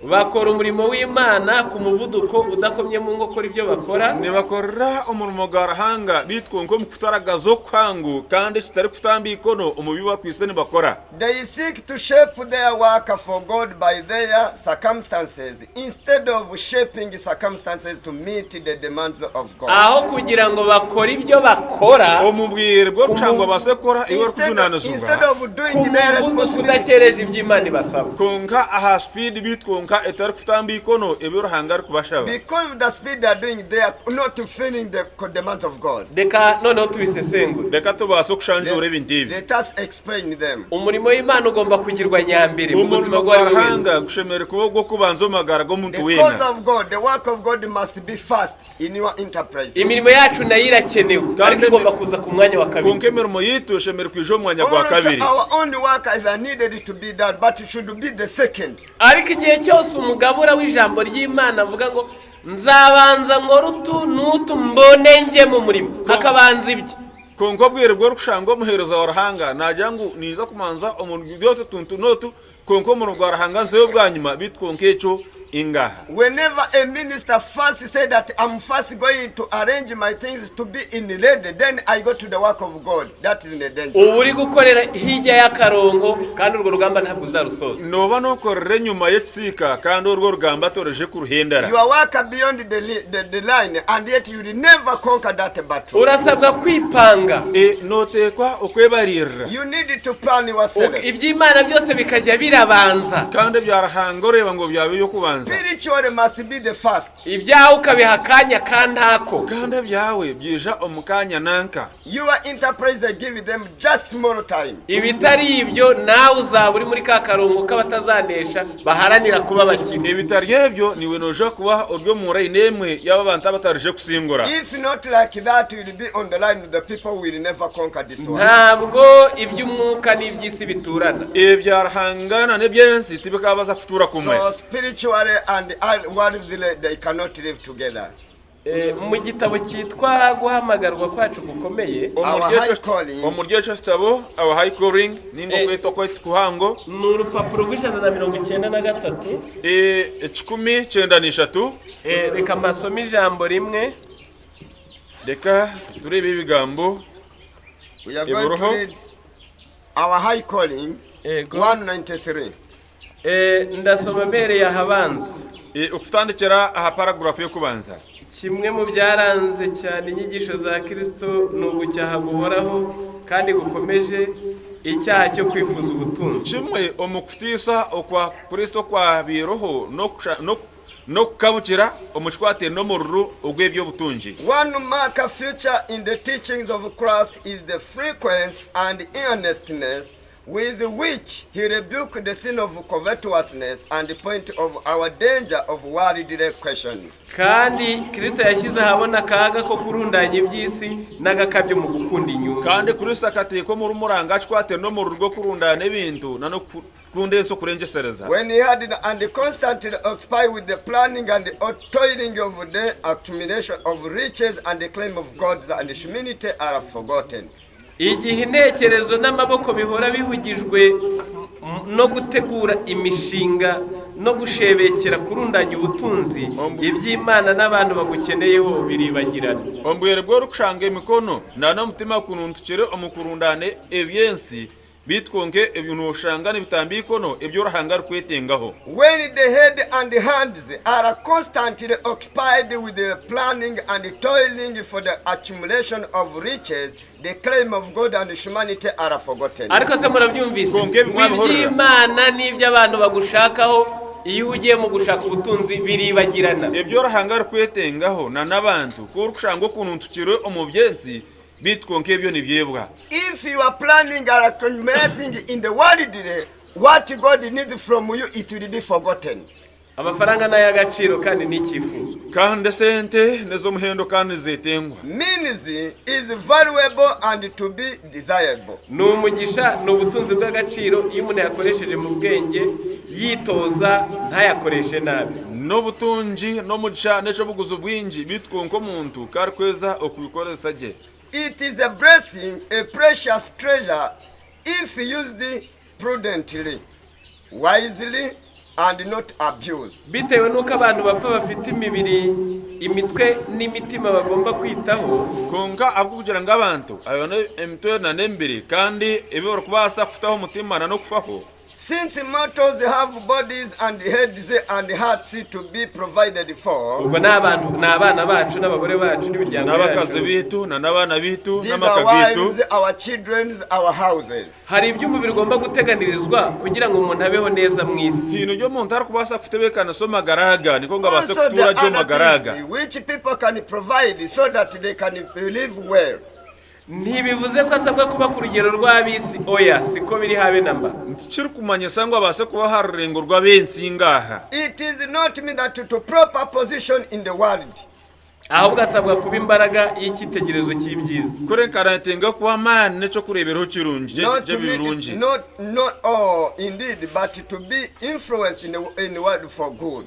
Bakora umurimo w'Imana ku muvuduko udakomye mu nkokora ibyo bakora. Nibakorera umurimo gwa Ruhanga bitwonko mu kutaragazo kwangu kandi kitari kutambikono umubiba kwisene bakora. They seek to shape their work for God by their circumstances instead of shaping circumstances to meet the demands of God. Aho kugira ngo bakora ibyo bakora omubwire bwo cyangwa basekora iwe kujunanizunga. Instead of doing their responsibility udakereje iby'Imana ibasaba. Konka aha speed bitwonka etari kutambikono ebyo Ruhanga ari kubashaba. Because the speed they are doing, they are not fulfilling the demands of God. Deka noneho tubisesengura. Deka tubaso kushanjura ibintu. Let us explain them. Umurimo w'Imana ugomba kugirwa nyambere mu buzima bwa Ruhanga gushemera kubo kubanza umagara go muntu wena. The cause of God, the work of God must be first in your enterprise. Imirimo yacu nayo irakenewe kandi igomba kuza ku mwanya wa kabiri. Konke mirimo yitu shemera kwijo mwanya gwa kabiri. Our own work is needed to be done, but it should be the second. Ariko igihe cyose umugabura w'ijambo ry'Imana avuga ngo nzabanza nkora n'utu mbone nje mu murimo hakabanza ibyo konko bwire bwo rushango muhereza wa Ruhanga najangu niza kumanza umuntu byote tuntu notu konko mu rwa Ruhanga nseyo bwanyuma bitwonkecho ingaha. Whenever a minister first said that I'm first going to arrange my things to be in ready, then I go to the work of God. That is in a danger. Uri gukorera hirya y'akarongo kandi urwo rugamba ntabwo uzarusoza. Noba no korere nyuma y'itsika kandi urwo rugamba toreje ku ruhendera. You are work beyond the line and yet you will never conquer that battle. Urasabwa kwipanga. Notekwa okwebarira. You need to plan yourself. Iby'Imana byose bikajya birabanza. Kandi byarahanga ureba ngo byabe yo kubanza. Spiritually must be the first. Ibyawe ukabiha akanya kandako. Kandi byawe byija omukanya nanka. Your enterprise give them just small time. Ibitari ibyo nawe uzaba uri muri ka karongo k'abatazanesha baharanira kuba bakine. Ibitari ibyo niwe noje kuba uryo mura inemwe y'aba bantu batarije kusingura. If not like that, you will be on the line. The people will never conquer this one. Ntabwo iby'umwuka n'iby'isi biturana. Ibyarahangana n'ebyensi tibikabaza kutura kumwe. So spiritually and worldly they cannot live together. Mu gitabo cyitwa guhamagarwa kwacu gukomeye umuryo cyo stabo our high calling ningo kweto kuhango n'urupapuro rw'193 1093 reka masoma ijambo rimwe reka turebe ibigambo we are going to read our high calling, 193. Ndasoma mpereye ahabanza. Ukutandikira aha paragraph yo kubanza. Kimwe mu byaranze cyane inyigisho za Kristo ni ugucyaha guhoraho kandi gukomeje icyaha cyo kwifuza ubutunzi. Kimwe omukutisa okwa Kristo kwa biroho no kukabukira omuchwate no mururu ogwebyo butunji. One marker feature in the teachings of Christ is the frequency and earnestness with which he rebuked the sin of covetousness and the point of our danger of worldly questions. Kandi Kristo yashyize ahabona kaga ko kurundanya iby'isi n'agakabyo mu gukunda inyungu. Kandi Kristo akateko muri muranga chwate no mu rugo kurundana ibintu nano kundenso kurengesereza. When he had and constantly occupied with the planning and the toiling of the accumulation of riches and the claim of gods and humanity are forgotten. Igihe intekerezo n'amaboko bihora bihugijwe no gutegura imishinga no gushebekera kurundanya ubutunzi, iby'Imana n'abantu bagukeneyeho biribagirana. Ombwere bwo rukushanga imikono nano mutima kununtukire omukurundane ebyensi bitwonke ebintu ushanga n'ibitambikono ebyo rahanga rukwetengaho. When the head and the hands are constantly occupied with the planning and toiling for the accumulation of riches, the claim of God and humanity are forgotten. Ariko se murabyumvise iby'Imana n'ibyo abantu bagushakaho iyo ugiye mu gushaka ubutunzi biribagirana. Ebyo rahanga rukwetengaho na nabantu ko rukushanga kununtukire omubyensi bitwonke ebyo nibyebwa. If you are planning or accumulating in the world today, what God needs from you, it will be forgotten. Amafaranga n'ay'agaciro kandi n'icyifuzo. Kandi sente nezo muhendo kandi zetengwa. Means is valuable and to be desirable. N'umugisha n'ubutunzi bw'agaciro iyo umuntu yakoresheje mu bwenge yitoza ntayakoreshe nabi. N'obutunji n'omugisha n'eco buguzo bwinji bitwonko muntu karkweza okubikoresa je. It is a blessing, a precious treasure, if used prudently, wisely, and not abused. Bitewe nuko abantu bapfa bafite imibiri, imitwe n'imitima bagomba kwitaho, konka abwo kugira ngo abantu ayone emitwe na nembere kandi ebibora kubasa kufitaho umutima na no kufaho. Since mortals have bodies and heads and hearts to be provided for, ubwo n'abana bacu n'abagore bacu n'imiryango yacu n'abakazi bitu n'abana bitu n'amakabitu, our children, our houses. Hari ibyo umubiri ugomba guteganirizwa kugira ngo umuntu abeho neza mu isi. Hino ryo muntu arikubasa kutebekana so magaraga niko ngabase kutura jo magaraga. Which people can provide so that they can live well. Ntibivuze ko asabwa kuba ku rugero rw'abisi, oya siko biri habe namba. Ntikiri kumanya sangwa abase kuba harengo rw'abensi ngaha. It is not mean that to proper position in the world. Ahubwo asabwa kuba imbaraga y'ikitegerezo cy'ibyiza. Kore karatenga kuba man neco kurebero kirungi je birungi. Not indeed, but to be influenced in the world for good.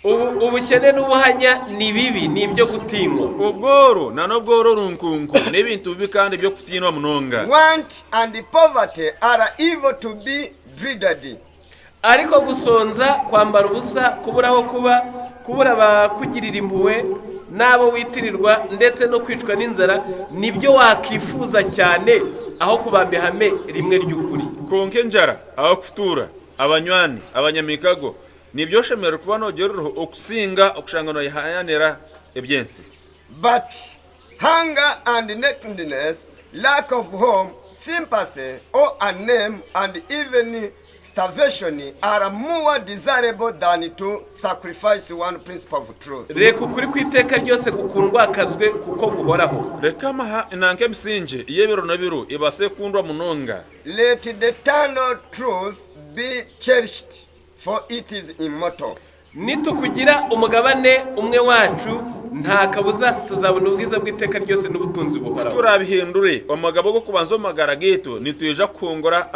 Ubukene n'ubuhanya ni bibi, ni ibyo gutinywa. Ubworo nanobworo runkunku n'ibintu bibi kandi byo kutinwa munonga. Want and poverty are evil to be dreaded. Ariko gusonza, kwambara ubusa, kuburaho kuba, kubura bakugirira impuhwe nabo witirirwa ndetse no kwicwa n'inzara nibyo wakifuza cyane aho kubambe hame rimwe ry'ukuri. Konke njara aho kutura abanywani abanyamikago nibyo shemero kuba nogerero okusinga okushangano yahanira ebyensi. But hunger and nakedness, lack of home, sympathy, or a name, and even starvation are more desirable than to sacrifice one principle of truth. Reka ukuri kwiteka ryose gukundwa akazwe kuko guhoraho. Reka maha inanke msinje yebero na biro ibase kundwa munonga. Let the eternal truth be cherished, for it is immortal. Nitukugira umugabane umwe wacu nta kabuza tuzabona ubwiza bw'iteka ryose n'ubutunzi buhoraho. Turabihindure amagabo go kubanzo magara geto nituyeja kongora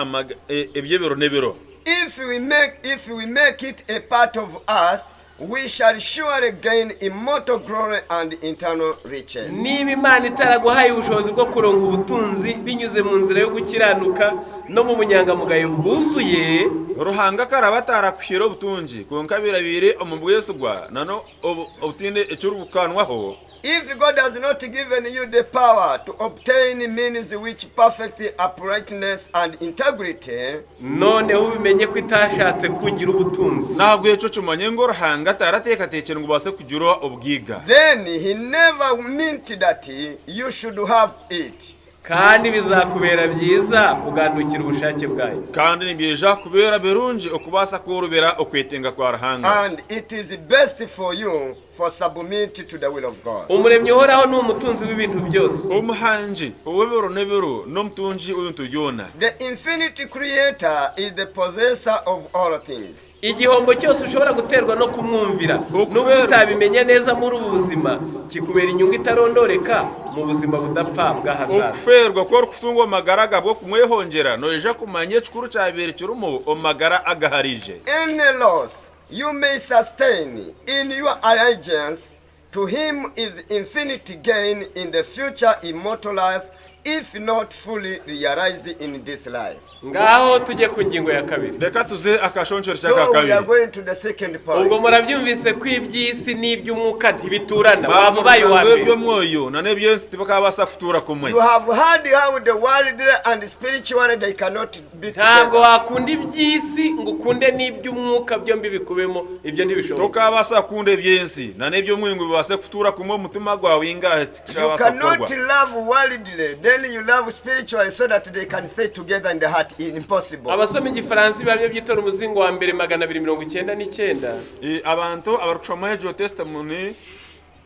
ebyebero nebero. If we make it a part of us, we shall surely gain immortal glory and eternal riches. Niba Imana itaraguhaye ubushobozi bwo kuronka ubutunzi binyuze mu nzira yo gukiranuka no mu bunyangamugayo bwuzuye, ruhanga karabatara kwiro butunji konka birabire omubwesugwa nano obutinde ecurubukanwaho. If God has not given you the power to obtain means which perfect uprightness and integrity, none ubimenye ko itashatse kugira ubutunzi, ntabwo yeco cumanye ngo ruhanga tarateka tekera ngo base kugira ubwiga, then he never meant that you should have it. kandi bizakubera byiza kugandukira ubushake bwayo, kandi nibyeja kubera berunje okubasa kurubera okwetenga kwa ruhanga, and it is best for you for submit to the will of God. umuremyi uhoraho ni umutunzi w'ibintu byose, umuhanji uwebero nebero n'umutunji ubintu byona. The infinite creator is the possessor of all things. igihombo cyose ushobora guterwa no kumwumvira nubwo utabimenya neza muri ubu buzima kikubera inyungu itarondoreka mu buzima budapfa bw'ahazaza. okuferwa ko kufungwa magaraga bwo kumwehongera noje kumanye cikuru cyabere kirumo omagara agaharije. Any loss you may sustain in your allegiance to him is infinite gain in the future immortal life, if not fully realized in this life. ngaho tujye ku ngingo ya kabiri. Reka tuze akashonshero cyaka So we are kabiri. going to the second ubwo point. murabyumvise ko iby'isi n'iby'umwuka ntibiturana, bamubaye wa Byo mbere. mwoyo na nebyo bakabasa kutura kumwe. You have heard how the worldly and spiritual they cannot be ntabwo together. wakunda iby'isi ngo ukunde n'iby'umwuka byombi bikubemo, ibyo ntibishoboka. Tukabasa kunde byensi na nebyo mwingu bibase kutura kumwe mutima gwawe ingahe You cyabasa cannot kurwa. love worldly, then you love spiritually so that they can stay together in the heart. Impossible. abasoma igifaransa babyo byitora umuzingo wa mbere 299. Abantu abarushoma ejo testimony.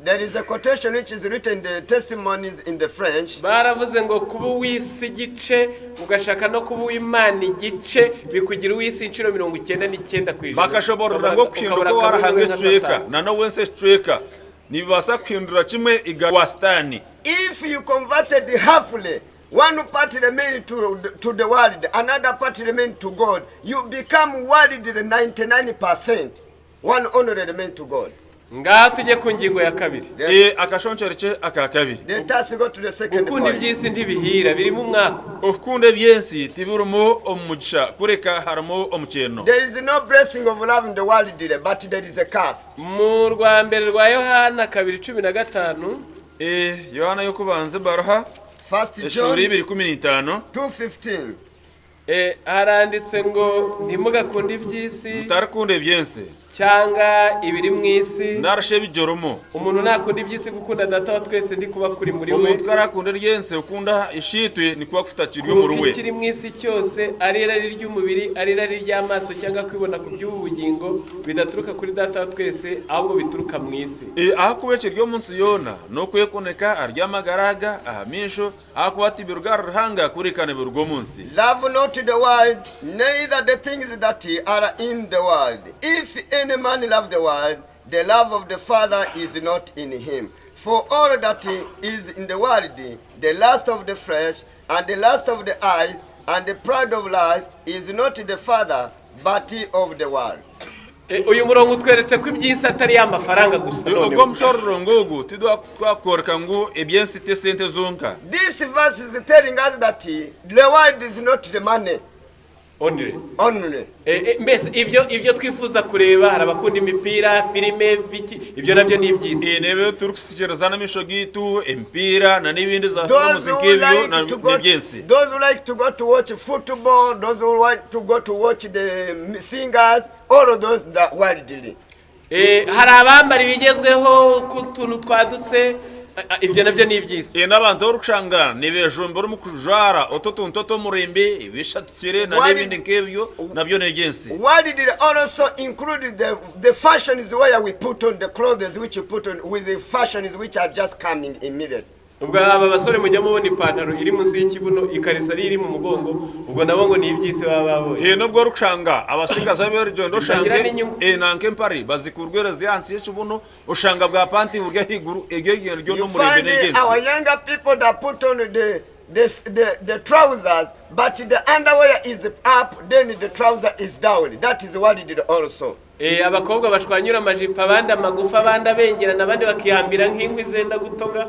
There is a quotation which is written in the testimonies in the French. baravuze ngo kuba uw'isi igice ugashaka no kuba uw'Imana igice bikugira uw'isi inshuro 99%. Bakashobora ngo kwindura ko warahange streka na no wense streka nibasa kwindura kimwe iga wastani. If you converted halfly, one part remain to the world, another part remain to God, you become worldly 99%. One only remain to God. ngaho tujye ku ngingo ya kabiri. Akashonchereke akakabiri. Let us go to the second ukunda point. iby'isi ntibihira birimo umwaka. Okunde byensi tibirumo omugisha kureka harimo omukeno. There is no blessing of love in the world, but there is a curse. mu rwa mbere rwa Yohana 2:15 Yohana yo kubanze baroha 1 John 2:15 2:15. haranditse ngo ntimugakunde iby'isi mutarakunde byensi cyangwa ibiri mu isi, narashe bijoromo. umuntu nakunda iby'isi gukunda data wa twese ndi kuba kuri muri we. Umuntu arakunde ryense ukunda ishitwe ni kuba gufata kiryo mu ruwe. kiri mu isi cyose ari irari ry'umubiri, ari irari ry'amaso cyangwa kwibona ku by'ubugingo bidaturuka kuri data wa twese ahubwo bituruka mu isi. Aho kubeke ryo munsi yona no kwekoneka aryamagaraga ahamisho aho kubati birugar ruhanga kurikane burgo munsi. Love not the world, neither the things that are in the world. If any man love the world, the love of the Father is not in him. For all that is in the world, the lust of the flesh, and the lust of the eyes, and the pride of life, is not the Father, but of the world. uyu murongo utweretse ko iby'isi atari y'amafaranga gusa. Ubwo mshororo ngogo tidwa kwakoreka ngo ebyensi te sente zonka. This verse is telling us that the world is not the money only. Mbese ibyo twifuza kureba, hari abakunda imipira, filime, biki, ibyo nabyo ni iby'isi. Nebe turukusikereza n'amisho gitu empira na n'ibindi za muziki byo na n'ibyensi. Those who like to go to watch football, those who want to go to watch the singers, all of those that worldly. Hari abambara ibigezweho ku tuntu twadutse, ibyo nabyo ni iby'isi. N'abantu barushanga nibejumba mu kujara ototunto to murembe ibishatukire na n'ibindi nkebyo nabyo ni iby'isi. Worldly also include the fashions where we put on the clothes which you put on with the fashions which are just coming immediately. ubwo aba basore mujya mubona ipantaro iri munsi y'ikibuno, ikarisa iri mu mugongo, ubwo nabo ngo ni iby'isi baba babonye. Nubwo rushanga abasigaza berjondo shange nanke mpari bazikurwereza yansi y'ikibuno ushanga bwa panti burya higuru egegero ryo no murembe n'egenzi. Our younger people that put on the trousers, but the underwear is up, then the trouser is down. That is what it did also. Abakobwa bashwanyura amajipo, abandi amagufa, abandi abengerana, abandi bakihambira nk'inkwi zenda gutoga,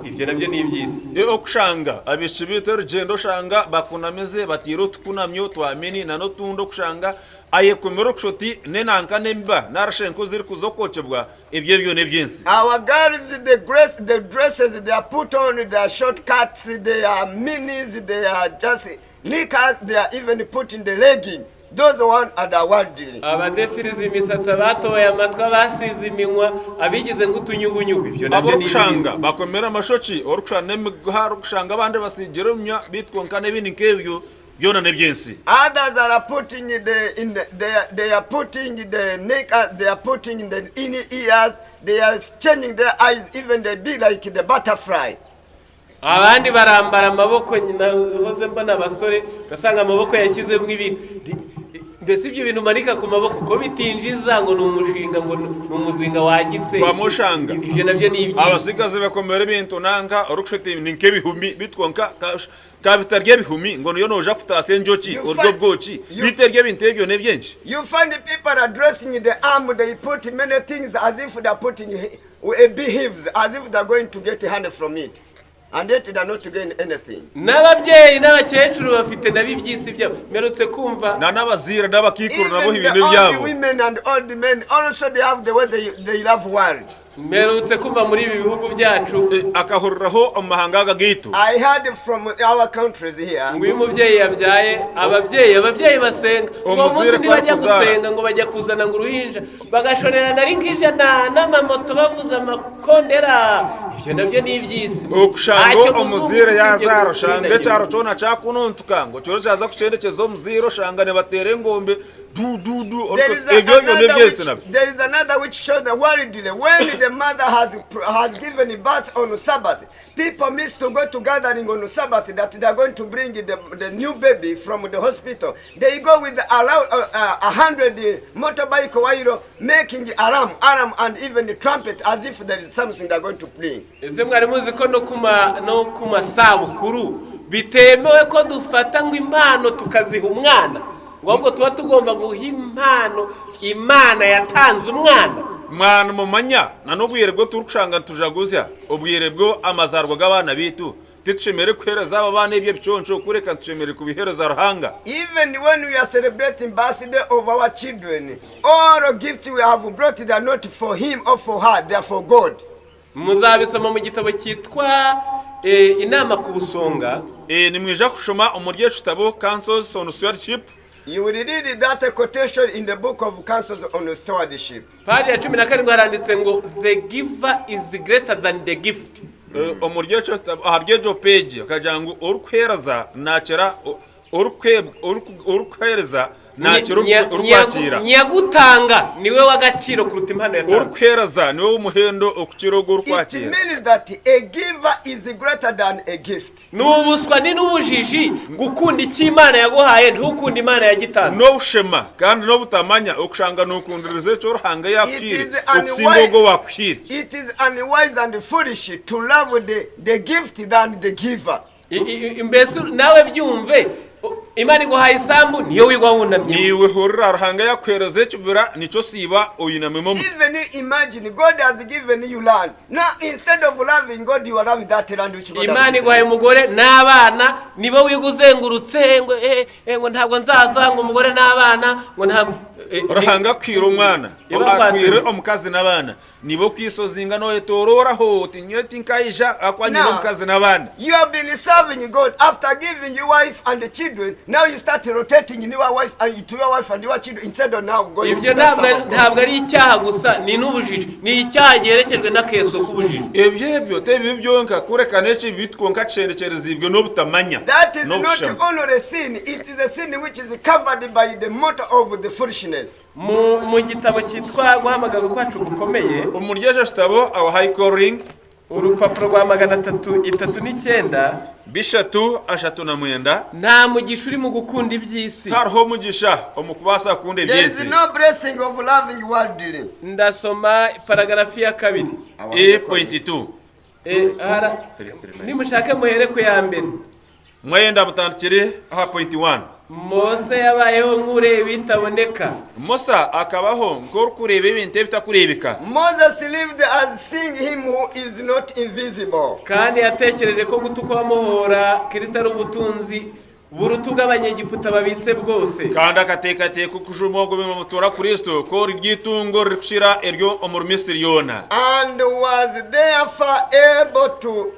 ibyo nabyo ni ibyisi okushanga abishibite urugendo shanga bakunameze batiro tukunamyo twamini nano tundo kushanga aye kumero kushoti nenanka nemba narashenko ziri kuzokocebwa ibyo byo ne byinsi. Our girls, the dresses they are put on, they are shortcuts, they are minis, they are just knickers, they are even put in the legging. Those one are the worldly. Abadefiriza imisatsi batoye amatwa basize iminwa abigize nk'utunyugunyugu ibyo nabyo ni ibyisi. Bakomera amashoki orukushana nemigaharo kushanga abandi basigerumya bitwonka nebindi nkebyo byona ne byinsi. Others are putting they are putting the neck, they are putting the inner ears, they are changing their eyes, even they be like the butterfly. Abandi barambara amaboko nyina hoze mbona abasore gasanga amaboko yashyizemo ibintu mbese ibyo bintu manika ku maboko ko bitinjiza ngo numushinga ngo numuzinga wagitse bamushanga ibyo nabyo ni ibyisi. Abasigaze bakomera ibintu nanga orukushete ninke bihumi bitwonka kabitarye bihumi ngo niyo noja kutase njoki urwo bwoki biterye bintu ebyo ne byinshi. You find the people are dressing in the arm, they put many things as if they are putting beehives, as if they are going to get honey from it. And yet they are not to gain anything. N'ababyeyi n'abakecuru bafite nabibyisi byabo merutse kumva n'abazira n'abakikuru nabo ibintu byabo. Even the women and all the men also they have the way they love world. merutse kumva muri ibi bihugu byacu akahuriraho amahanga gagito. I heard from our countries here. Ngo uyu mubyeyi yabyaye ababyeyi basenga ngo umunsi ntibajya gusenga ngo bajya kuzana ngo uruhinja bagashorera nari nk'ijana n'amamoto bavuza amakondera ibyo nabyo ni ibyisi. Ukushango umuzire yazaro shanga cyaro cona cyakununtuka ngo cyo cyaza kucendekezo muziro shanga ne batere ngombe There is another which shows the worldly. When the mother has given birth on Sabbath, people miss to go to gathering on Sabbath that they are going to bring the new baby from the hospital. They go with 100 motorbike while making alarm and even the trumpet as if there is something they are going to play. Ese mwari muzi ko no kuma sabukuru bitemewe ko dufata ngo impano tukaziha umwana ngobwo tuba tugomba guha impano Imana yatanze umwana mumanya nanobwire bwo turukushanga tujaguzya ubwire bwo amazarwa g'abana bitu titshemere kwereza aba bana ibye biconco kureka tshemere kubihereza ruhanga. Even when we are celebrating birthday of our children, all gifts we have brought they are not for him or for her, they are for God. Muzabisoma mu gitabo cyitwa inama ku busonga nimwija kushoma umurye kitabo Councils on Stewardship. You will read that quotation in the book of Councils on Stewardship. Page ya 17 haranditse ngo the giver is greater than the gift. Umurye kitabo haryejo page kajangu urukwereza nakera urukwereza nakero urukwakira nyagutanga niwe wagaciro kuruta impano yatanze. Urukwereza niwe umuhendo okukiro urukwakira. It means that a giver is greater than a gift. Nubuswa ni n'ubujiji gukunda iki Imana yaguhaye ntukunda Imana yagitanze. No ushema kandi no butamanya okushanga nokundirize cyo ruhanga yakwire okusimbogo wakwire. It is unwise and foolish to love the gift than the giver. Mbese nawe byumve Imana iguhaye isambu niyo wigwa wunamye niwe horra ruhanga yakwereze cyubira nico siba oyinamemo. Even imagine God has given you land. Now instead of loving God you are loving that land which God. Imana iguhaye umugore n'abana nibo wiguzengurutse ngo ntabwo nzaza ngo umugore n'abana ngo ntabwo ruhanga kwira umwana akwire omukazi n'abana nibo kwisozinga no etorora ho tinyeti nkayija akwanyira omukazi n'abana. You have been serving God after giving your wife and the children. Now you start rotating in your wife and to your wife and your children instead of now going. Ibyo ntabwo ari icyaha gusa ni n'ubujiji ni icyaha gerekejwe n'akeso k'ubujiji. Ebyo tebi byonka kurekane cyo bitwonka cendekerezibwe no butamanya. That is not only a sin, it is a sin which is covered by the motor of the foolishness. Mu gitabo cyitwa guhamagara kwacu gukomeye umuryeje kitabo our high calling urupapuro rwa 339 bishatu ashatu na mwenda nta mugisha uri mu gukunda iby'isi hariho mugisha omukubasa kunde There iby'isi. is no blessing of loving worldly. Ndasoma paragrafi ya 2 A.2 nimushake muhere ku ya mbere mwenda butandikire aha point 1 Mose yabayeho nk'ureba bitaboneka. Musa akabaho kureba ibintu bitakurebeka. Moses lived as seeing him who is not invisible. Kandi yatekereje ko gutuka wamuhora Kristo ari ubutunzi burutu bw'abanyegiputa babitse bwose. Kandi akatekateka kujumogo bimutora Kristo ko ryitungo rikushira eryo Ministerial. And was therefore able to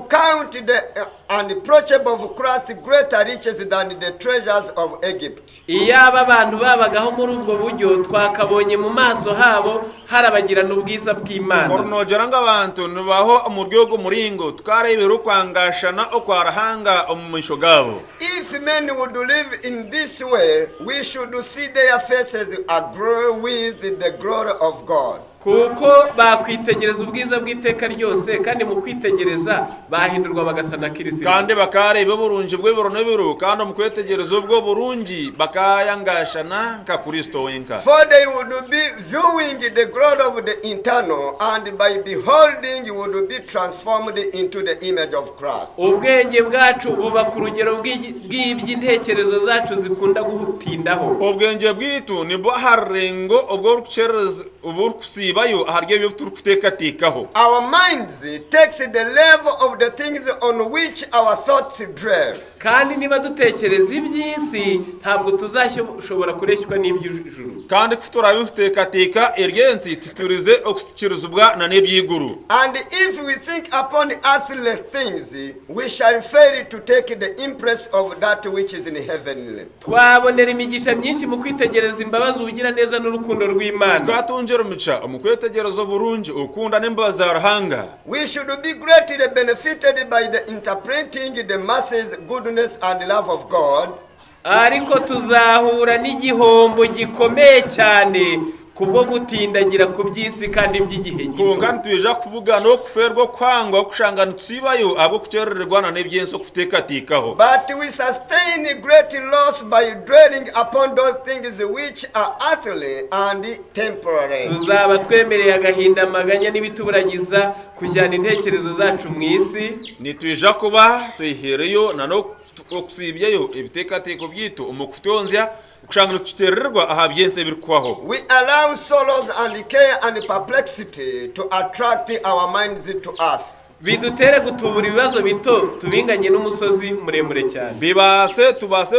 count the unapproachable of Christ greater riches than the treasures of Egypt. Iyaba abantu babagaho muri ubwo buryo twakabonye mu maso habo harabagirana ubwiza bw'Imana. Kornogera ng'abantu nubaho mu ryogo muringo twarebera kwangashana okwarahanga omumisho gabo. If men would live in this way, we should see their faces aglow with the glory of God. Kuko bakwitegereza ubwiza bw'iteka ryose kandi mu kwitegereza bahindurwa bagasa na Kristo. Kandi bakareba burunji bw'ibiro n'ibiro kandi mu kwitegereza ubwo burunji bakayangashana nka Kristo wenka. For they would be viewing the glory of the eternal, and by beholding you would be transformed into the image of Christ. Ubwenge bwacu buba ku rugero bw'iby'intekerezo zacu zikunda gutindaho. Ubwenge bwitu ni bwaharengo ubwo rucereza uburkusi bayo aharye byo turukutekatika. Our minds takes the level of the things on which our thoughts dwell. Kandi niba dutekereza iby'isi ntabwo tuzashobora kureshywa n'iby'ijuru. Kandi kutura bifutekatika eryensi titurize okukirizubwa na nebyiguru. And if we think upon earthly things, we shall fail to take the impress of that which is in heavenly. Twabonera imigisha myinshi mu kwitegereza imbabazi ubugira neza n'urukundo rw'Imana. Twatungera umuca mu kwitegereza burunji ukunda n'imbabazi zarahanga. We should be greatly benefited by the interpreting the masses goodness and love of God. Ariko tuzahura n'igihombo gikomeye cyane kubwo gutindagira ku by'isi kandi by'igihe gito. Kungana tuja kuvuga no kuferwa kwangwa kushangana tsibayo abo kucerererwa na nebyenso kutekatikaho. But we sustain great loss by dwelling upon those things which are earthly and temporary. Tuzaba twemereye agahinda maganya n'ibituburagiza kujyana intekerezo zacu mu isi. Nituja kuba tuyihereyo nano okusibyeyo ibitekateko byito umukutonzya kushangana tutererwa ahabyense birikwaho. We allow sorrows and care and perplexity to attract our minds to earth. Bidutere gutubura ibibazo bito tubinganye n'umusozi muremure cyane. Bibase tubase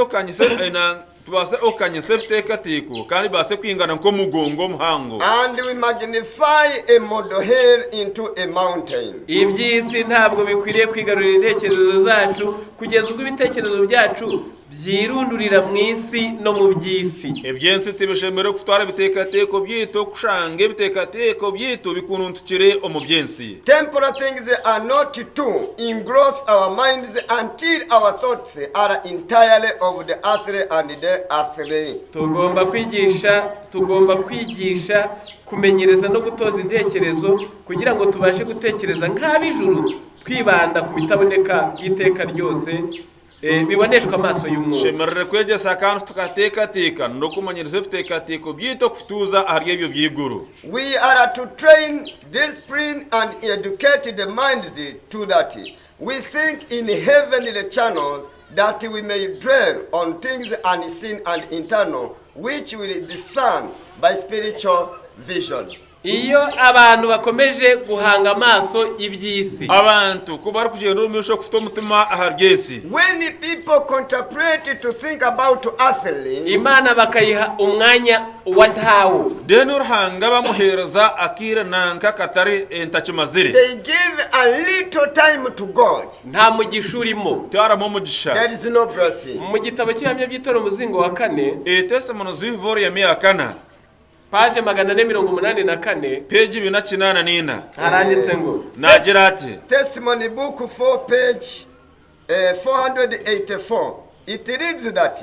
okanyise bitekateko kandi base kwingana nko mugongo muhango. And we magnify a molehill into a mountain. Iby'isi ntabwo bikwiriye kwigarurira intekerezo zacu kugeza ubwo ibitekerezo byacu byirundurira mu isi no mu by'isi. Ebyensi tibishemere kutwara bitekateko byito kushange bitekateko byito bikununtukire omubyensi. Temporal things are not to engross our minds until our thoughts are entirely of the earthly and the earthly. Tugomba kwigisha kumenyereza no gutoza intekerezo kugira ngo tubashe gutekereza nk'ab'ijuru twibanda ku bitaboneka by'iteka ryose. Biboneshwa amaso y'umwuka. Shemerere kwegesa kandi tukatekateka no kumanyiriza bitekateko byito kutuza ahari byo byiguru. We are to train, discipline and educate the minds to that we think in heavenly channels, that we may dwell on things unseen and internal, which will discern by spiritual vision. Iyo abantu bakomeje guhanga amaso iby'isi, abantu kubara kugenda umisho kufite umutima aharyesi. When people contemplate to think about earthly, Imana bakayiha umwanya wa ntawo. Deno ruhanga bamuhereza akira nanka katari entachimazire. They give a little time to God. Nta mugisha urimo. Tyaramo umugisha. There is no blessing. Mu gitabo cy'Ihamya by'Itorero umuzingo wa 4, testimony z'ivore ya 400. Page 484, page 284 haranditse ngo nagira ati Testimony book 4 page 484. It reads that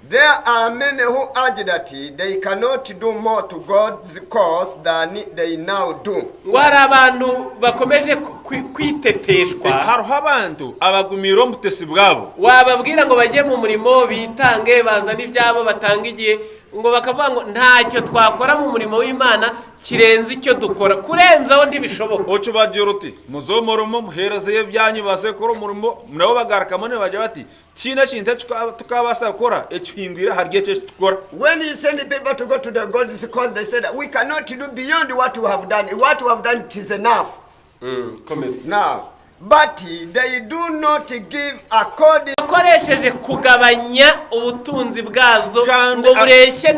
there are many who urge that they cannot do more to God's cause than they now do. Ngo hari abantu bakomeje kwiteteshwa. hariho abantu abagumira omutesi bwabo Wababwira ngo bajye mu murimo bitange bazana ibyabo batanga igihe ngo bakavuga ngo ntacyo twakora mu murimo w'Imana kirenze icyo dukora, kurenzaho ntibishoboka. oco bagira uti muzomoromo muhereze byanyu basekora umurimo nabo bagarukamone bajya bati kina kintu tukabasa gukora ecyingira harye cyo tukora. When you send people to go to the God's cause, they said we cannot do beyond what we have done. What we have done is enough. Now, but they do not give according. Bakoresheje kugabanya ubutunzi bwazo ngo bureshye